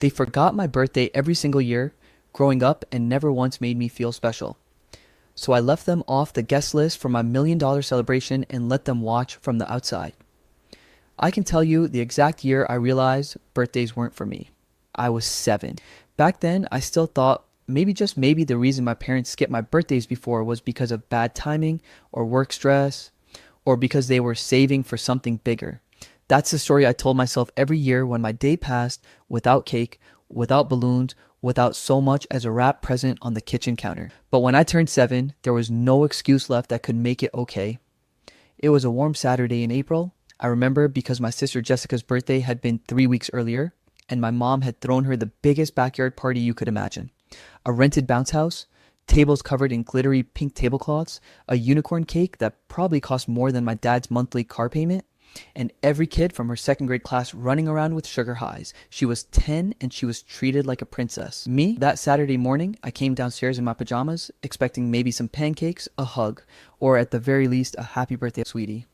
They forgot my birthday every single year growing up and never once made me feel special. So I left them off the guest list for my $1 million celebration and let them watch from the outside. I can tell you the exact year I realized birthdays weren't for me. I was 7. Back then, I still thought maybe just maybe the reason my parents skipped my birthdays before was because of bad timing or work stress or because they were saving for something bigger. That's the story I told myself every year when my day passed without cake, without balloons, without so much as a wrapped present on the kitchen counter. But when I turned 7, there was no excuse left that could make it okay. It was a warm Saturday in April. I remember because my sister Jessica's birthday had been 3 weeks earlier, and my mom had thrown her the biggest backyard party you could imagine. A rented bounce house, tables covered in glittery pink tablecloths, a unicorn cake that probably cost more than my dad's monthly car payment, and every kid from her second grade class running around with sugar highs. She was 10 and she was treated like a princess. Me, that Saturday morning, I came downstairs in my pajamas, expecting maybe some pancakes, a hug, or at the very least, a happy birthday, sweetie.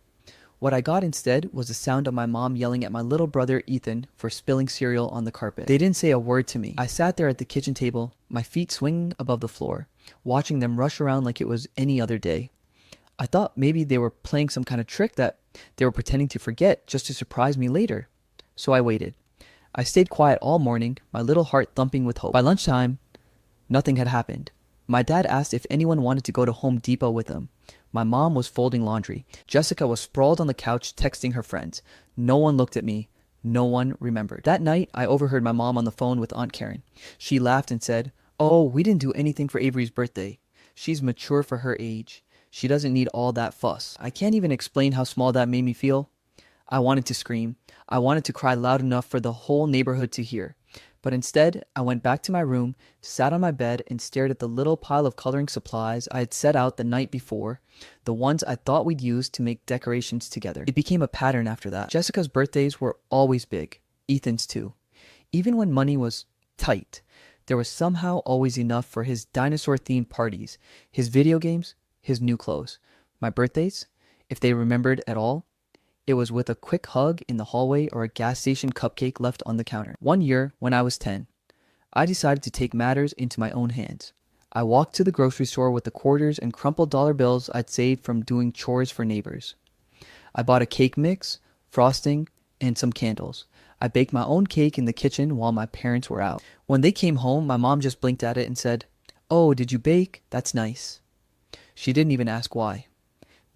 What I got instead was the sound of my mom yelling at my little brother Ethan for spilling cereal on the carpet. They didn't say a word to me. I sat there at the kitchen table, my feet swinging above the floor, watching them rush around like it was any other day. I thought maybe they were playing some kind of trick that they were pretending to forget just to surprise me later. So I waited. I stayed quiet all morning, my little heart thumping with hope. By lunchtime, nothing had happened. My dad asked if anyone wanted to go to Home Depot with him. My mom was folding laundry. Jessica was sprawled on the couch texting her friends. No one looked at me. No one remembered. That night, I overheard my mom on the phone with Aunt Karen. She laughed and said, "Oh, we didn't do anything for Avery's birthday. She's mature for her age. She doesn't need all that fuss." I can't even explain how small that made me feel. I wanted to scream. I wanted to cry loud enough for the whole neighborhood to hear. But instead, I went back to my room, sat on my bed, and stared at the little pile of coloring supplies I had set out the night before, the ones I thought we'd use to make decorations together. It became a pattern after that. Jessica's birthdays were always big, Ethan's too. Even when money was tight, there was somehow always enough for his dinosaur-themed parties, his video games, his new clothes. My birthdays, if they remembered at all, it was with a quick hug in the hallway or a gas station cupcake left on the counter. One year, when I was 10, I decided to take matters into my own hands. I walked to the grocery store with the quarters and crumpled dollar bills I'd saved from doing chores for neighbors. I bought a cake mix, frosting, and some candles. I baked my own cake in the kitchen while my parents were out. When they came home, my mom just blinked at it and said, "Oh, did you bake? That's nice." She didn't even ask why.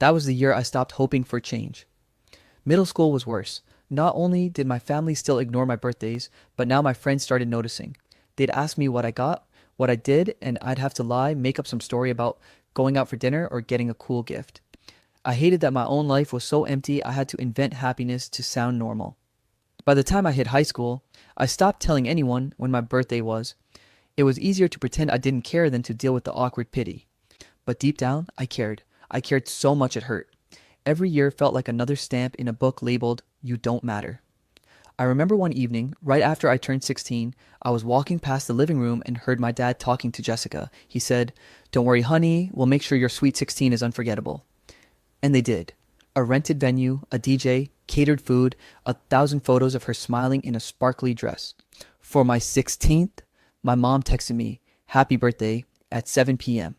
That was the year I stopped hoping for change. Middle school was worse. Not only did my family still ignore my birthdays, but now my friends started noticing. They'd ask me what I got, what I did, and I'd have to lie, make up some story about going out for dinner or getting a cool gift. I hated that my own life was so empty I had to invent happiness to sound normal. By the time I hit high school, I stopped telling anyone when my birthday was. It was easier to pretend I didn't care than to deal with the awkward pity. But deep down, I cared. I cared so much it hurt. Every year felt like another stamp in a book labeled, "You don't matter." I remember one evening, right after I turned 16, I was walking past the living room and heard my dad talking to Jessica. He said, "Don't worry, honey, we'll make sure your sweet 16 is unforgettable." And they did. A rented venue, a DJ, catered food, 1,000 photos of her smiling in a sparkly dress. For my 16th, my mom texted me, "Happy birthday," at 7 p.m.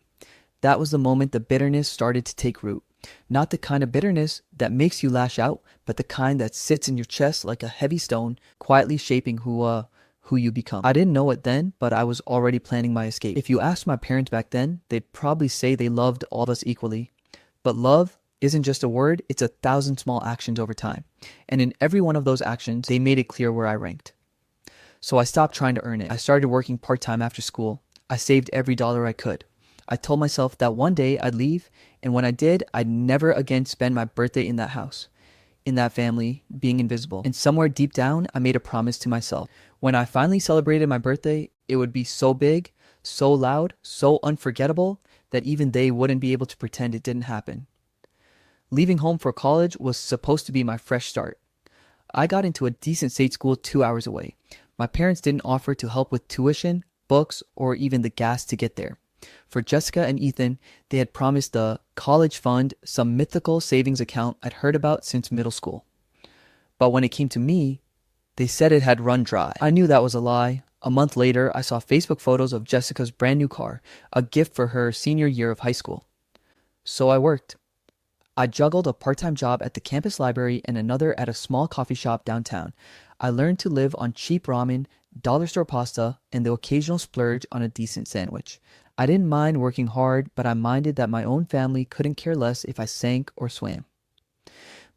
That was the moment the bitterness started to take root. Not the kind of bitterness that makes you lash out, but the kind that sits in your chest like a heavy stone, quietly shaping who you become. I didn't know it then, but I was already planning my escape. If you asked my parents back then, they'd probably say they loved all of us equally. But love isn't just a word, it's 1,000 small actions over time. And in every one of those actions, they made it clear where I ranked. So I stopped trying to earn it. I started working part-time after school. I saved every dollar I could. I told myself that one day I'd leave, and when I did, I'd never again spend my birthday in that house, in that family, being invisible. And somewhere deep down, I made a promise to myself. When I finally celebrated my birthday, it would be so big, so loud, so unforgettable, that even they wouldn't be able to pretend it didn't happen. Leaving home for college was supposed to be my fresh start. I got into a decent state school 2 hours away. My parents didn't offer to help with tuition, books, or even the gas to get there. For Jessica and Ethan, they had promised the college fund, some mythical savings account I'd heard about since middle school. But when it came to me, They said it had run dry. I knew that was a lie. A month later, I saw Facebook photos of Jessica's brand new car, a gift for her senior year of high school. So I worked. I juggled a part-time job at the campus library and another at a small coffee shop downtown. I learned to live on cheap ramen, dollar store pasta, and the occasional splurge on a decent sandwich. I didn't mind working hard, but I minded that my own family couldn't care less if I sank or swam.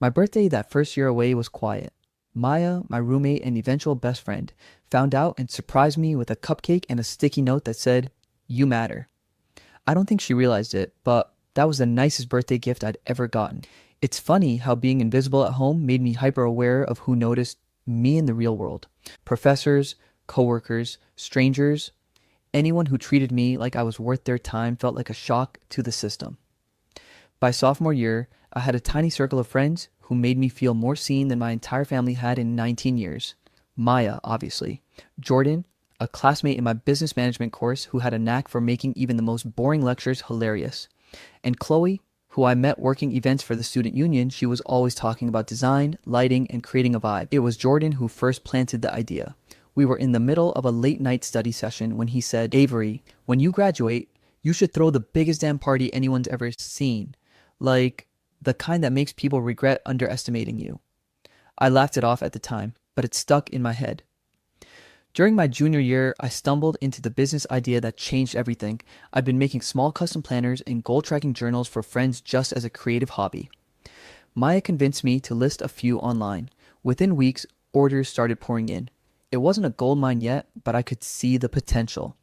My birthday that first year away was quiet. Maya, my roommate and eventual best friend, found out and surprised me with a cupcake and a sticky note that said, "You matter." I don't think she realized it, but that was the nicest birthday gift I'd ever gotten. It's funny how being invisible at home made me hyper aware of who noticed me in the real world. Professors, coworkers, strangers, anyone who treated me like I was worth their time felt like a shock to the system. By sophomore year, I had a tiny circle of friends who made me feel more seen than my entire family had in 19 years. Maya, obviously. Jordan, a classmate in my business management course who had a knack for making even the most boring lectures hilarious. And Chloe, who I met working events for the student union. She was always talking about design, lighting, and creating a vibe. It was Jordan who first planted the idea. We were in the middle of a late night study session when he said, "Avery, when you graduate, you should throw the biggest damn party anyone's ever seen. Like, the kind that makes people regret underestimating you." I laughed it off at the time, but it stuck in my head. During my junior year, I stumbled into the business idea that changed everything. I'd been making small custom planners and goal-tracking journals for friends just as a creative hobby. Maya convinced me to list a few online. Within weeks, orders started pouring in. It wasn't a gold mine yet, but I could see the potential.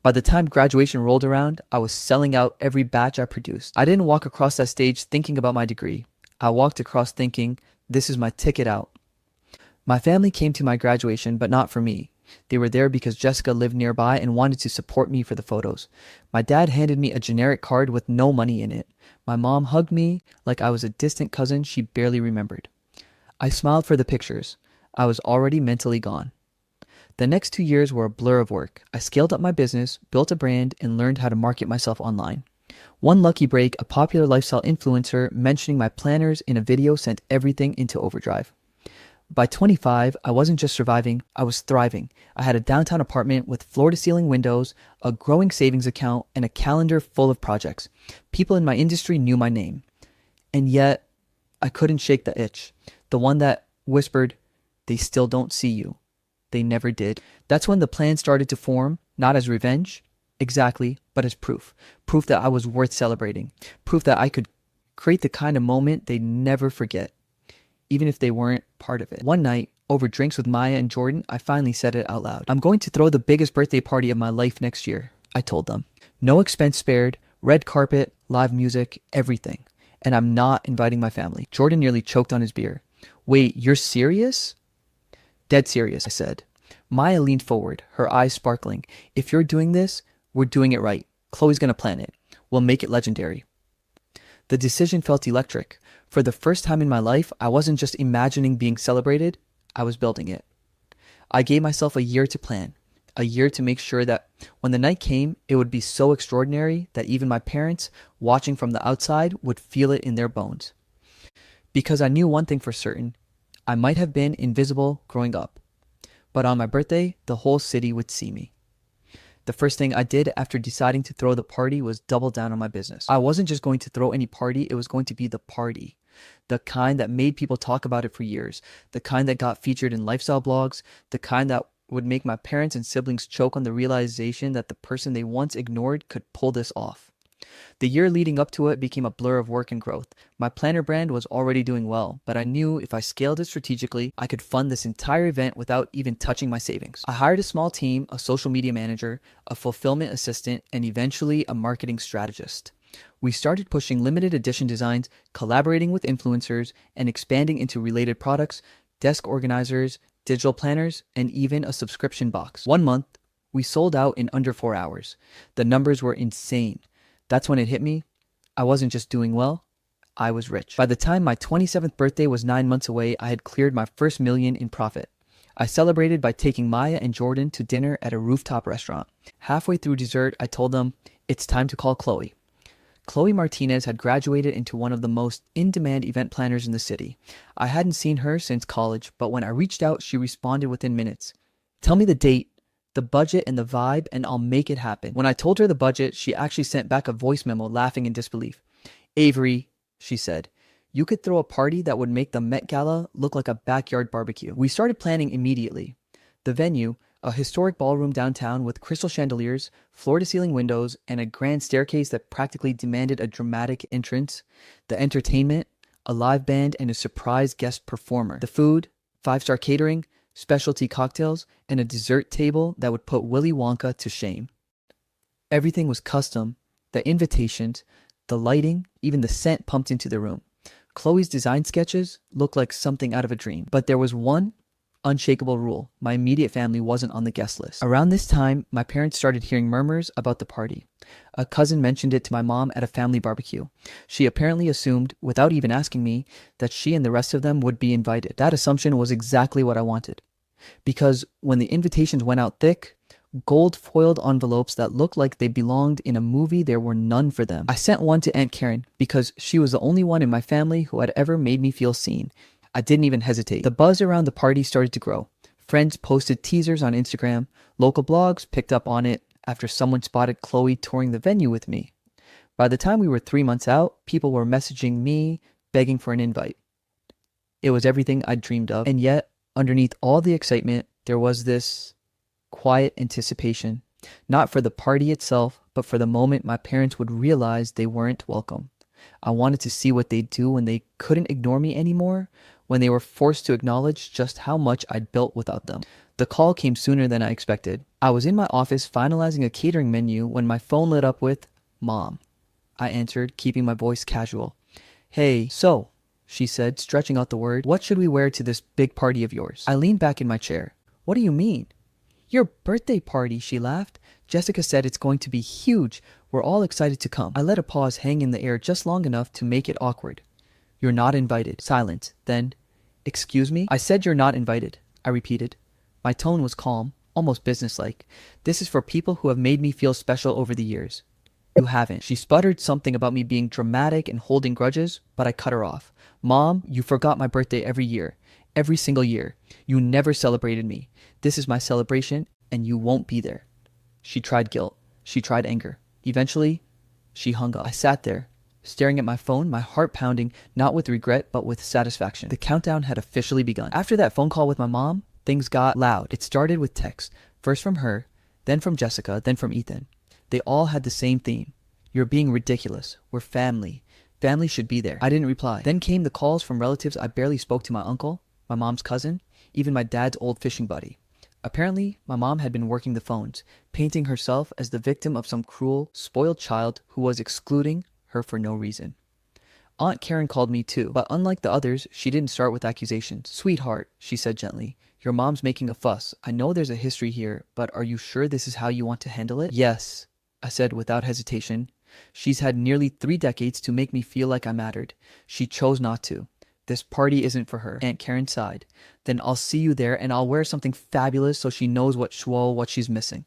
By the time graduation rolled around, I was selling out every batch I produced. I didn't walk across that stage thinking about my degree. I walked across thinking, this is my ticket out. My family came to my graduation, but not for me. They were there because Jessica lived nearby and wanted to support me for the photos. My dad handed me a generic card with no money in it. My mom hugged me like I was a distant cousin she barely remembered. I smiled for the pictures. I was already mentally gone. The next 2 years were a blur of work. I scaled up my business, built a brand, and learned how to market myself online. One lucky break, a popular lifestyle influencer mentioning my planners in a video sent everything into overdrive. By 25, I wasn't just surviving, I was thriving. I had a downtown apartment with floor-to-ceiling windows, a growing savings account, and a calendar full of projects. People in my industry knew my name. And yet, I couldn't shake the itch. The one that whispered, "They still don't see you." They never did. That's when the plan started to form, not as revenge, exactly, but as proof. Proof that I was worth celebrating. Proof that I could create the kind of moment they'd never forget, even if they weren't part of it. One night, over drinks with Maya and Jordan, I finally said it out loud. "I'm going to throw the biggest birthday party of my life next year," I told them. "No expense spared, red carpet, live music, everything. And I'm not inviting my family." Jordan nearly choked on his beer. "Wait, you're serious?" "Dead serious," I said. Maya leaned forward, her eyes sparkling. "If you're doing this, we're doing it right. Chloe's gonna plan it. We'll make it legendary." The decision felt electric. For the first time in my life, I wasn't just imagining being celebrated, I was building it. I gave myself a year to plan, a year to make sure that when the night came, it would be so extraordinary that even my parents, watching from the outside, would feel it in their bones. Because I knew one thing for certain, I might have been invisible growing up, but on my birthday, the whole city would see me. The first thing I did after deciding to throw the party was double down on my business. I wasn't just going to throw any party, it was going to be the party. The kind that made people talk about it for years. The kind that got featured in lifestyle blogs. The kind that would make my parents and siblings choke on the realization that the person they once ignored could pull this off. The year leading up to it became a blur of work and growth. My planner brand was already doing well, but I knew if I scaled it strategically, I could fund this entire event without even touching my savings. I hired a small team, a social media manager, a fulfillment assistant, and eventually a marketing strategist. We started pushing limited edition designs, collaborating with influencers, and expanding into related products, desk organizers, digital planners, and even a subscription box. 1 month, we sold out in under 4 hours. The numbers were insane. That's when it hit me. I wasn't just doing well, I was rich. By the time my 27th birthday was 9 months away, I had cleared my first million in profit. I celebrated by taking Maya and Jordan to dinner at a rooftop restaurant. Halfway through dessert, I told them, "It's time to call Chloe." Chloe Martinez had graduated into one of the most in-demand event planners in the city. I hadn't seen her since college, but when I reached out, she responded within minutes. Tell me the date, the budget, and the vibe, and I'll make it happen. When I told her the budget, she actually sent back a voice memo laughing in disbelief. Avery, she said, you could throw a party that would make the Met Gala look like a backyard barbecue. We started planning immediately. The venue, a historic ballroom downtown with crystal chandeliers, floor-to-ceiling windows, and a grand staircase that practically demanded a dramatic entrance. The entertainment, a live band, and a surprise guest performer. The food, 5-star catering, specialty cocktails, and a dessert table that would put Willy Wonka to shame. Everything was custom. The invitations, the lighting, even the scent pumped into the room. Chloe's design sketches looked like something out of a dream. But there was one unshakable rule. My immediate family wasn't on the guest list. Around this time, my parents started hearing murmurs about the party. A cousin mentioned it to my mom at a family barbecue. She apparently assumed, without even asking me, that she and the rest of them would be invited. That assumption was exactly what I wanted. Because when the invitations went out thick, gold foiled envelopes that looked like they belonged in a movie, there were none for them. I sent one to Aunt Karen because she was the only one in my family who had ever made me feel seen. I didn't even hesitate. The buzz around the party started to grow. Friends posted teasers on Instagram. Local blogs picked up on it after someone spotted Chloe touring the venue with me. By the time we were 3 months out, people were messaging me, begging for an invite. It was everything I'd dreamed of. And yet, underneath all the excitement, there was this quiet anticipation. Not for the party itself, but for the moment my parents would realize they weren't welcome. I wanted to see what they'd do when they couldn't ignore me anymore, when they were forced to acknowledge just how much I'd built without them. The call came sooner than I expected. I was in my office finalizing a catering menu when my phone lit up with, "Mom." I answered, keeping my voice casual. "Hey, so," she said, stretching out the word, "what should we wear to this big party of yours?" I leaned back in my chair. "What do you mean?" "Your birthday party," she laughed. "Jessica said it's going to be huge. We're all excited to come." I let a pause hang in the air just long enough to make it awkward. "You're not invited." Silence. Then, "Excuse me?" "I said you're not invited," I repeated. My tone was calm, almost businesslike. "This is for people who have made me feel special over the years. You haven't." She sputtered something about me being dramatic and holding grudges, but I cut her off. "Mom, you forgot my birthday every year. Every single year. You never celebrated me. This is my celebration, and you won't be there." She tried guilt. She tried anger. Eventually, she hung up. I sat there, staring at my phone, my heart pounding, not with regret, but with satisfaction. The countdown had officially begun. After that phone call with my mom, things got loud. It started with texts, first from her, then from Jessica, then from Ethan. They all had the same theme. "You're being ridiculous. We're family. Family should be there." I didn't reply. Then came the calls from relatives I barely spoke to: my uncle, my mom's cousin, even my dad's old fishing buddy. Apparently, my mom had been working the phones, painting herself as the victim of some cruel, spoiled child who was excluding her for no reason. Aunt Karen called me too, but unlike the others, she didn't start with accusations. "Sweetheart," she said gently, "your mom's making a fuss. I know there's a history here, but are you sure this is how you want to handle it?" "Yes," I said without hesitation. "She's had nearly 3 decades to make me feel like I mattered. She chose not to. This party isn't for her." Aunt Karen sighed. "Then I'll see you there, and I'll wear something fabulous so she knows what she's missing."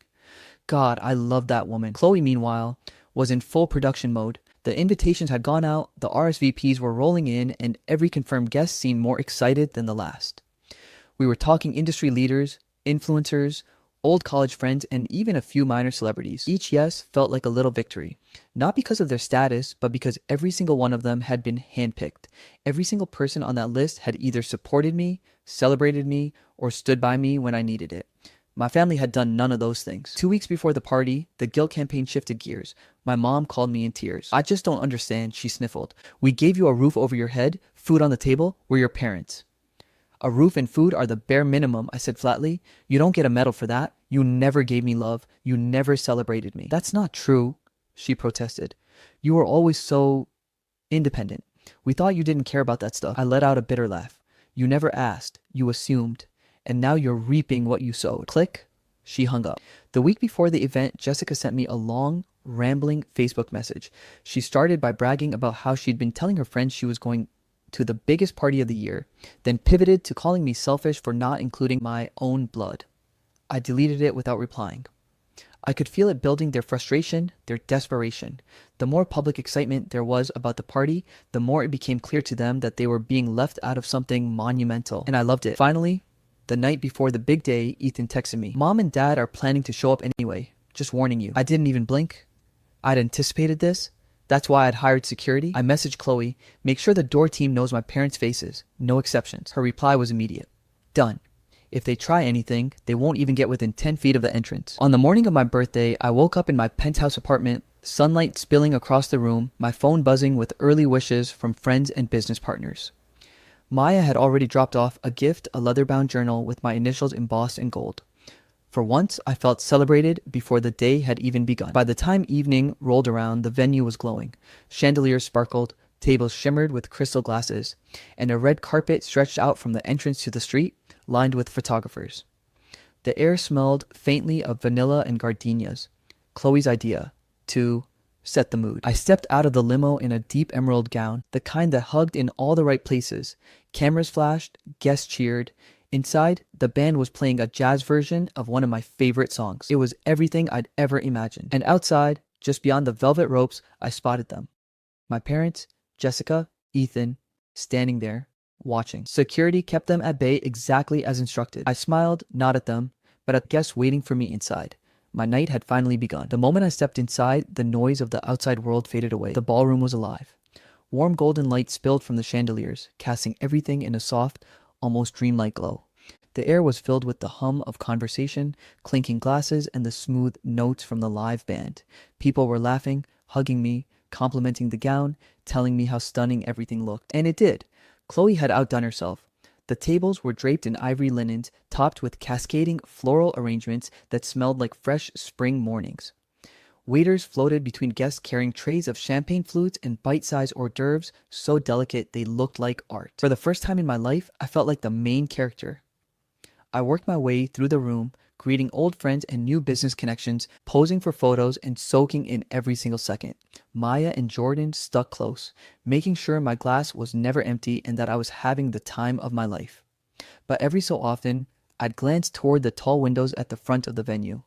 God, I love that woman. Chloe, meanwhile, was in full production mode. The invitations had gone out, the RSVPs were rolling in, and every confirmed guest seemed more excited than the last. We were talking industry leaders, influencers, old college friends, and even a few minor celebrities. Each yes felt like a little victory. Not because of their status, but because every single one of them had been handpicked. Every single person on that list had either supported me, celebrated me, or stood by me when I needed it. My family had done none of those things. 2 weeks before the party, the guilt campaign shifted gears. My mom called me in tears. "I just don't understand," she sniffled. "We gave you a roof over your head, food on the table, we're your parents." "A roof and food are the bare minimum," I said flatly. "You don't get a medal for that. You never gave me love. You never celebrated me." "That's not true," she protested. "You were always so independent. We thought you didn't care about that stuff." I let out a bitter laugh. "You never asked. You assumed. And now you're reaping what you sowed." Click. She hung up. The week before the event, Jessica sent me a long, rambling Facebook message. She started by bragging about how she'd been telling her friends she was going to the biggest party of the year, then pivoted to calling me selfish for not including my own blood. I deleted it without replying. I could feel it building, their frustration, their desperation. The more public excitement there was about the party, the more it became clear to them that they were being left out of something monumental. And I loved it. Finally, the night before the big day, Ethan texted me. Mom and Dad are planning to show up anyway. Just warning you. I didn't even blink. I'd anticipated this. That's why I'd hired security. I messaged Chloe, make sure the door team knows my parents' faces. No exceptions. Her reply was immediate. Done. If they try anything, they won't even get within 10 feet of the entrance. On the morning of my birthday, I woke up in my penthouse apartment, sunlight spilling across the room, my phone buzzing with early wishes from friends and business partners. Maya had already dropped off a gift, a leather-bound journal with my initials embossed in gold. For once, I felt celebrated before the day had even begun. By the time evening rolled around, the venue was glowing. Chandeliers sparkled, tables shimmered with crystal glasses, and a red carpet stretched out from the entrance to the street, lined with photographers. The air smelled faintly of vanilla and gardenias. Chloe's idea to set the mood. I stepped out of the limo in a deep emerald gown, the kind that hugged in all the right places. Cameras flashed, guests cheered. Inside, the band was playing a jazz version of one of my favorite songs. It was everything I'd ever imagined. And outside, just beyond the velvet ropes, I spotted them. My parents, Jessica, Ethan, standing there, watching. Security kept them at bay exactly as instructed. I smiled, nodded at them, but at guests waiting for me inside. My night had finally begun. The moment I stepped inside, the noise of the outside world faded away. The ballroom was alive. Warm golden light spilled from the chandeliers, casting everything in a soft, almost dreamlike glow. The air was filled with the hum of conversation, clinking glasses, and the smooth notes from the live band. People were laughing, hugging me, complimenting the gown, telling me how stunning everything looked. And it did. Chloe had outdone herself. The tables were draped in ivory linens, topped with cascading floral arrangements that smelled like fresh spring mornings. Waiters floated between guests carrying trays of champagne flutes and bite-sized hors d'oeuvres so delicate they looked like art. For the first time in my life, I felt like the main character. I worked my way through the room, greeting old friends and new business connections, posing for photos and soaking in every single second. Maya and Jordan stuck close, making sure my glass was never empty and that I was having the time of my life. But every so often, I'd glance toward the tall windows at the front of the venue.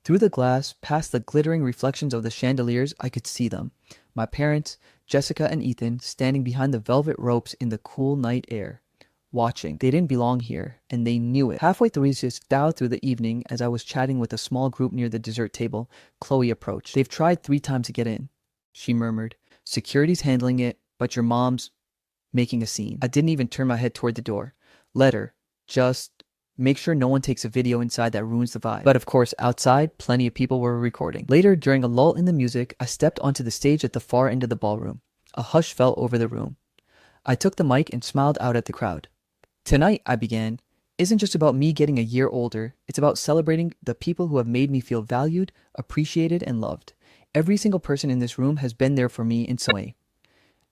Through the glass, past the glittering reflections of the chandeliers, I could see them. My parents, Jessica and Ethan, standing behind the velvet ropes in the cool night air. Watching. They didn't belong here, and they knew it. Halfway through the evening, as I was chatting with a small group near the dessert table, Chloe approached. They've tried 3 times to get in, she murmured. Security's handling it, but your mom's making a scene. I didn't even turn my head toward the door. Let her. Just make sure no one takes a video inside that ruins the vibe. But of course, outside, plenty of people were recording. Later, during a lull in the music, I stepped onto the stage at the far end of the ballroom. A hush fell over the room. I took the mic and smiled out at the crowd. Tonight, I began, isn't just about me getting a year older. It's about celebrating the people who have made me feel valued, appreciated, and loved. Every single person in this room has been there for me in some way.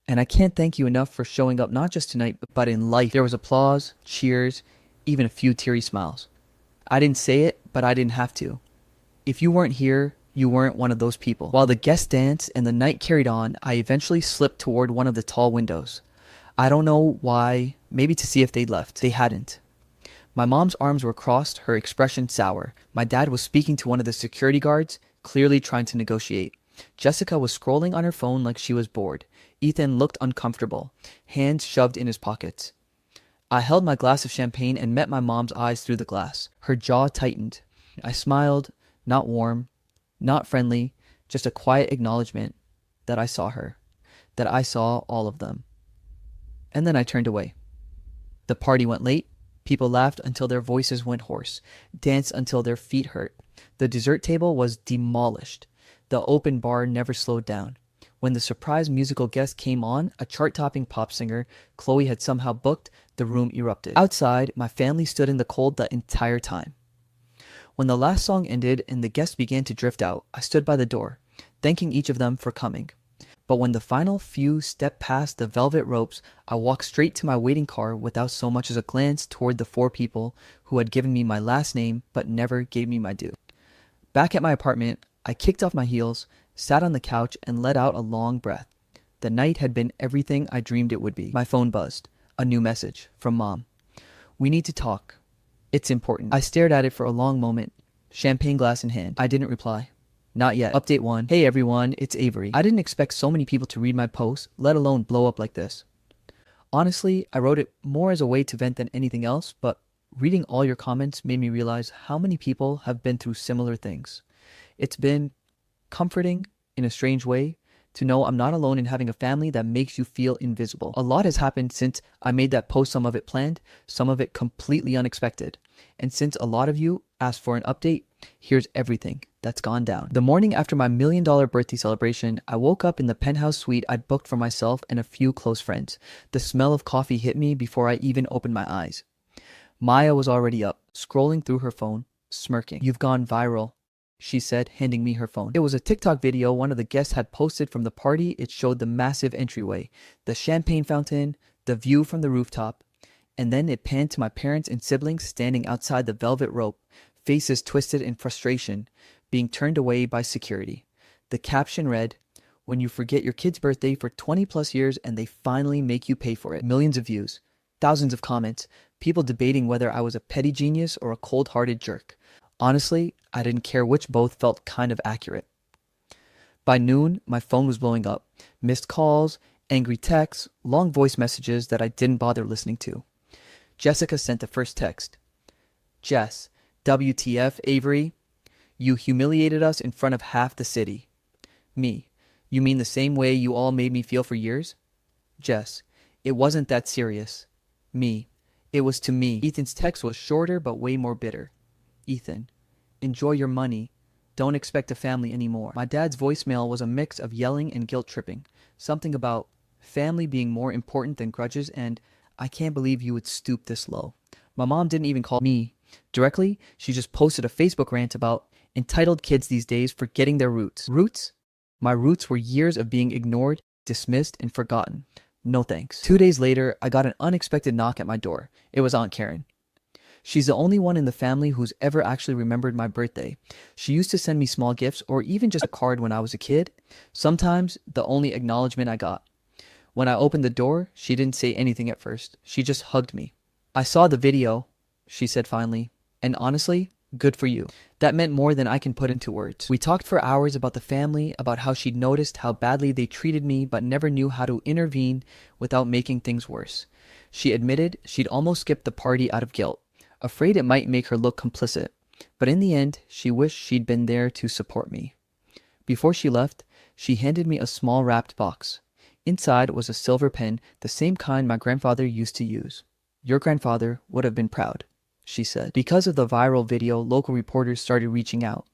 And I can't thank you enough for showing up not just tonight, but in life. There was applause, cheers, even a few teary smiles. I didn't say it, but I didn't have to. If you weren't here, you weren't one of those people. While the guests danced and the night carried on, I eventually slipped toward one of the tall windows. I don't know why, maybe to see if they'd left. They hadn't. My mom's arms were crossed, her expression sour. My dad was speaking to one of the security guards, clearly trying to negotiate. Jessica was scrolling on her phone like she was bored. Ethan looked uncomfortable, hands shoved in his pockets. I held my glass of champagne and met my mom's eyes through the glass. Her jaw tightened. I smiled, not warm, not friendly, just a quiet acknowledgement that I saw her, that I saw all of them. And then I turned away. The party went late. People laughed until their voices went hoarse, danced until their feet hurt. The dessert table was demolished. The open bar never slowed down. When the surprise musical guest came on, a chart-topping pop singer Chloe had somehow booked, the room erupted. Outside, my family stood in the cold the entire time. When the last song ended and the guests began to drift out, I stood by the door, thanking each of them for coming. But when the final few stepped past the velvet ropes, I walked straight to my waiting car without so much as a glance toward the 4 people who had given me my last name but never gave me my due. Back at my apartment, I kicked off my heels, sat on the couch, and let out a long breath. The night had been everything I dreamed it would be. My phone buzzed. A new message from Mom. We need to talk. It's important. I stared at it for a long moment, champagne glass in hand. I didn't reply. Not yet. Update 1. Hey everyone, it's Avery. I didn't expect so many people to read my post, let alone blow up like this. Honestly, I wrote it more as a way to vent than anything else, but reading all your comments made me realize how many people have been through similar things. It's been comforting in a strange way to know I'm not alone in having a family that makes you feel invisible. A lot has happened since I made that post, some of it planned, some of it completely unexpected. And since a lot of you asked for an update, here's everything that's gone down. The morning after my $1 million birthday celebration, I woke up in the penthouse suite I'd booked for myself and a few close friends. The smell of coffee hit me before I even opened my eyes. Maya was already up, scrolling through her phone, smirking. "You've gone viral," she said, handing me her phone. It was a TikTok video one of the guests had posted from the party. It showed the massive entryway, the champagne fountain, the view from the rooftop, and then it panned to my parents and siblings standing outside the velvet rope, faces twisted in frustration, being turned away by security. The caption read, "When you forget your kid's birthday for 20 plus years and they finally make you pay for it." Millions of views, thousands of comments, people debating whether I was a petty genius or a cold-hearted jerk. Honestly, I didn't care which, both felt kind of accurate. By noon, my phone was blowing up. Missed calls, angry texts, long voice messages that I didn't bother listening to. Jessica sent the first text. "Jess, WTF, Avery? You humiliated us in front of half the city." Me: "You mean the same way you all made me feel for years?" Jess: "It wasn't that serious." Me: "It was to me." Ethan's text was shorter but way more bitter. Ethan: "Enjoy your money. Don't expect a family anymore." My dad's voicemail was a mix of yelling and guilt tripping. Something about family being more important than grudges and "I can't believe you would stoop this low." My mom didn't even call me directly. She just posted a Facebook rant about entitled kids these days forgetting their roots. Roots? My roots were years of being ignored, dismissed, and forgotten. No thanks. 2 days later, I got an unexpected knock at my door. It was Aunt Karen. She's the only one in the family who's ever actually remembered my birthday. She used to send me small gifts or even just a card when I was a kid. Sometimes the only acknowledgement I got. When I opened the door, she didn't say anything at first. She just hugged me. "I saw the video," she said finally, "and honestly, good for you." That meant more than I can put into words. We talked for hours about the family, about how she'd noticed how badly they treated me but never knew how to intervene without making things worse. She admitted she'd almost skipped the party out of guilt, afraid it might make her look complicit. But in the end, she wished she'd been there to support me. Before she left, she handed me a small wrapped box. Inside was a silver pen, the same kind my grandfather used to use. "Your grandfather would have been proud," she said. Because of the viral video, local reporters started reaching out.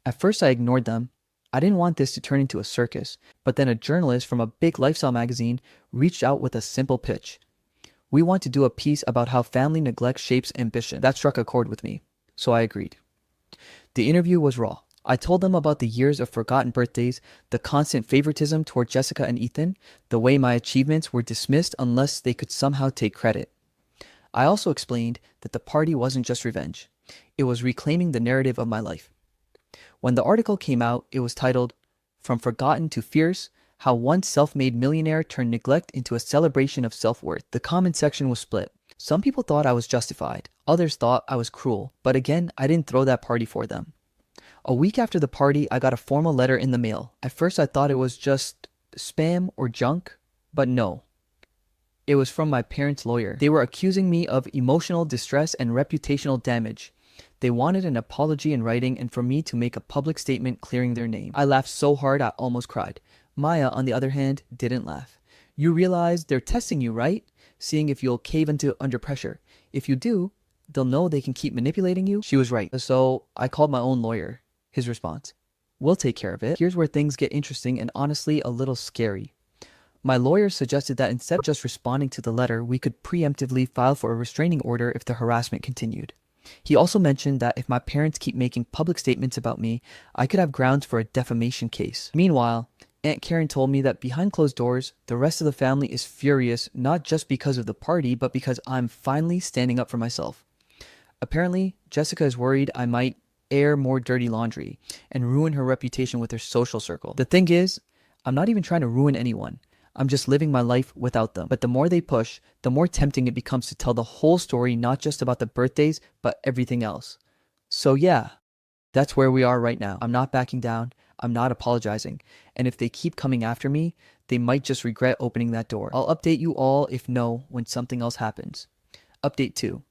At first I ignored them. I didn't want this to turn into a circus, but then a journalist from a big lifestyle magazine reached out with a simple pitch. "We want to do a piece about how family neglect shapes ambition." That struck a chord with me, so I agreed. The interview was raw. I told them about the years of forgotten birthdays, the constant favoritism toward Jessica and Ethan, the way my achievements were dismissed unless they could somehow take credit. I also explained that the party wasn't just revenge. It was reclaiming the narrative of my life. When the article came out, it was titled, "From Forgotten to Fierce, How One Self-Made Millionaire Turned Neglect into a Celebration of Self-Worth." The comment section was split. Some people thought I was justified. Others thought I was cruel. But again, I didn't throw that party for them. A week after the party, I got a formal letter in the mail. At first, I thought it was just spam or junk, but no. It was from my parents' lawyer. They were accusing me of emotional distress and reputational damage. They wanted an apology in writing and for me to make a public statement clearing their name. I laughed so hard I almost cried. Maya, on the other hand, didn't laugh. "You realize they're testing you, right? Seeing if you'll cave under pressure. If you do, they'll know they can keep manipulating you." She was right. So I called my own lawyer. His response: "We'll take care of it." Here's where things get interesting and honestly a little scary. My lawyer suggested that instead of just responding to the letter, we could preemptively file for a restraining order if the harassment continued. He also mentioned that if my parents keep making public statements about me, I could have grounds for a defamation case. Meanwhile, Aunt Karen told me that behind closed doors, the rest of the family is furious, not just because of the party, but because I'm finally standing up for myself. Apparently, Jessica is worried I might air more dirty laundry and ruin her reputation with her social circle. The thing is, I'm not even trying to ruin anyone. I'm just living my life without them. But the more they push, the more tempting it becomes to tell the whole story, not just about the birthdays, but everything else. So yeah, That's where we are right now. I'm not backing down. I'm not apologizing. And if they keep coming after me, they might just regret opening that door. I'll update you all if no when something else happens. Update 2.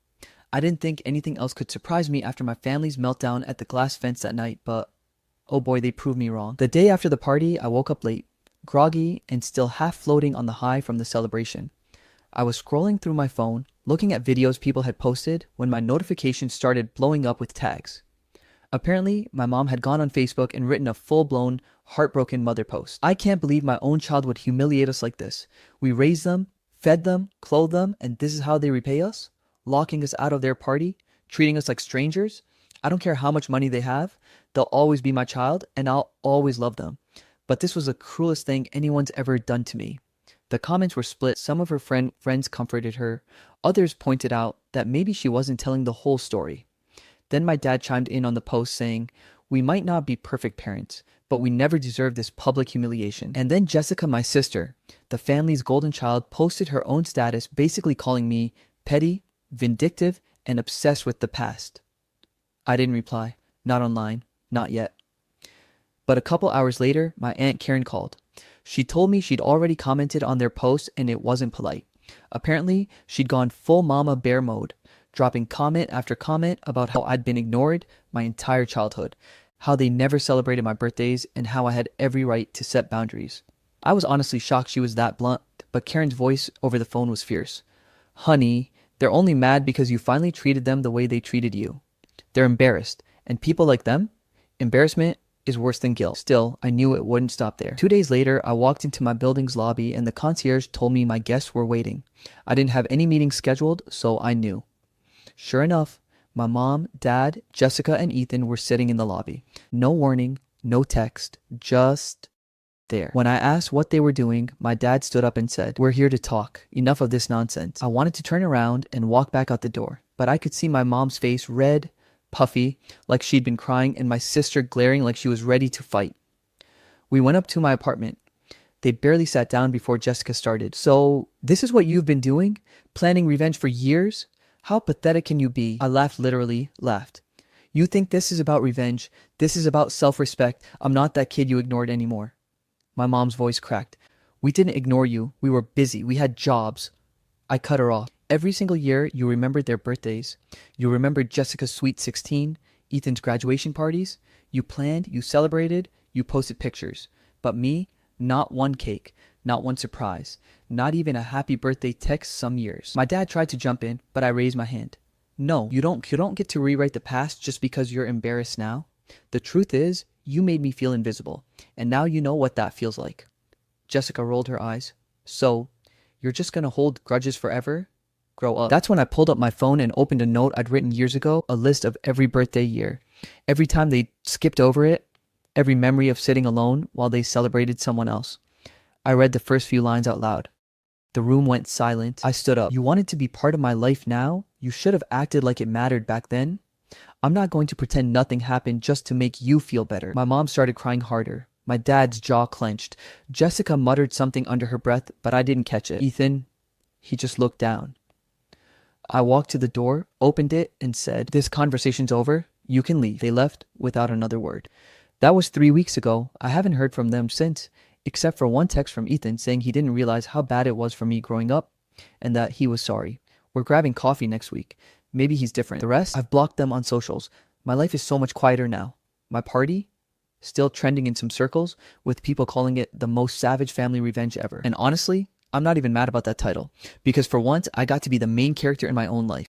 I didn't think anything else could surprise me after my family's meltdown at the glass fence that night, but oh boy, they proved me wrong. The day after the party, I woke up late, groggy and still half floating on the high from the celebration. I was scrolling through my phone, looking at videos people had posted when my notifications started blowing up with tags. Apparently, my mom had gone on Facebook and written a full-blown, heartbroken mother post. I can't believe my own child would humiliate us like this. We raised them, fed them, clothed them, and this is how they repay us? Locking us out of their party? Treating us like strangers? I don't care how much money they have. They'll always be my child, and I'll always love them. But this was the cruelest thing anyone's ever done to me. The comments were split. Some of her friends comforted her. Others pointed out that maybe she wasn't telling the whole story. Then my dad chimed in on the post saying, "We might not be perfect parents, but we never deserved this public humiliation." And then Jessica, my sister, the family's golden child, posted her own status basically calling me petty, vindictive, and obsessed with the past. I didn't reply. Not online. Not yet. But a couple hours later, my Aunt Karen called. She told me she'd already commented on their post and it wasn't polite. Apparently, she'd gone full mama bear mode, dropping comment after comment about how I'd been ignored my entire childhood, how they never celebrated my birthdays, and how I had every right to set boundaries. I was honestly shocked she was that blunt, but Karen's voice over the phone was fierce. "Honey, they're only mad because you finally treated them the way they treated you. They're embarrassed, and people like them, embarrassment is worse than guilt." Still, I knew it wouldn't stop there. 2 days later, I walked into my building's lobby and the concierge told me my guests were waiting. I didn't have any meetings scheduled, so I knew. Sure enough, my mom, dad, Jessica, and Ethan were sitting in the lobby. No warning, no text, just there. When I asked what they were doing, my dad stood up and said, "We're here to talk. Enough of this nonsense." I wanted to turn around and walk back out the door, but I could see my mom's face red, puffy, like she'd been crying, and my sister glaring like she was ready to fight. We went up to my apartment. They barely sat down before Jessica started. "So, this is what you've been doing? Planning revenge for years? How pathetic can you be?" I laughed, literally laughed. "You think this is about revenge? This is about self-respect. I'm not that kid you ignored anymore." My mom's voice cracked. "We didn't ignore you. We were busy. We had jobs." I cut her off. "Every single year, you remembered their birthdays. You remembered Jessica's sweet 16, Ethan's graduation parties. You planned, you celebrated, you posted pictures. But me, not one cake, not one surprise, not even a happy birthday text some years." My dad tried to jump in, but I raised my hand. "No, you don't get to rewrite the past just because you're embarrassed now. The truth is, you made me feel invisible, and now you know what that feels like." Jessica rolled her eyes. "So, you're just gonna hold grudges forever? Grow up." That's when I pulled up my phone and opened a note I'd written years ago, a list of every birthday year. Every time they skipped over it, every memory of sitting alone while they celebrated someone else. I read the first few lines out loud. The room went silent. I stood up. "You wanted to be part of my life now? You should have acted like it mattered back then. I'm not going to pretend nothing happened just to make you feel better." My mom started crying harder. My dad's jaw clenched. Jessica muttered something under her breath, but I didn't catch it. Ethan, he just looked down. I walked to the door, opened it, and said, "This conversation's over. You can leave." They left without another word. That was 3 weeks ago. I haven't heard from them since, except for one text from Ethan saying he didn't realize how bad it was for me growing up and that he was sorry. We're grabbing coffee next week. Maybe he's different. The rest, I've blocked them on socials. My life is so much quieter now. My party, still trending in some circles, with people calling it the most savage family revenge ever. And honestly, I'm not even mad about that title, because for once, I got to be the main character in my own life.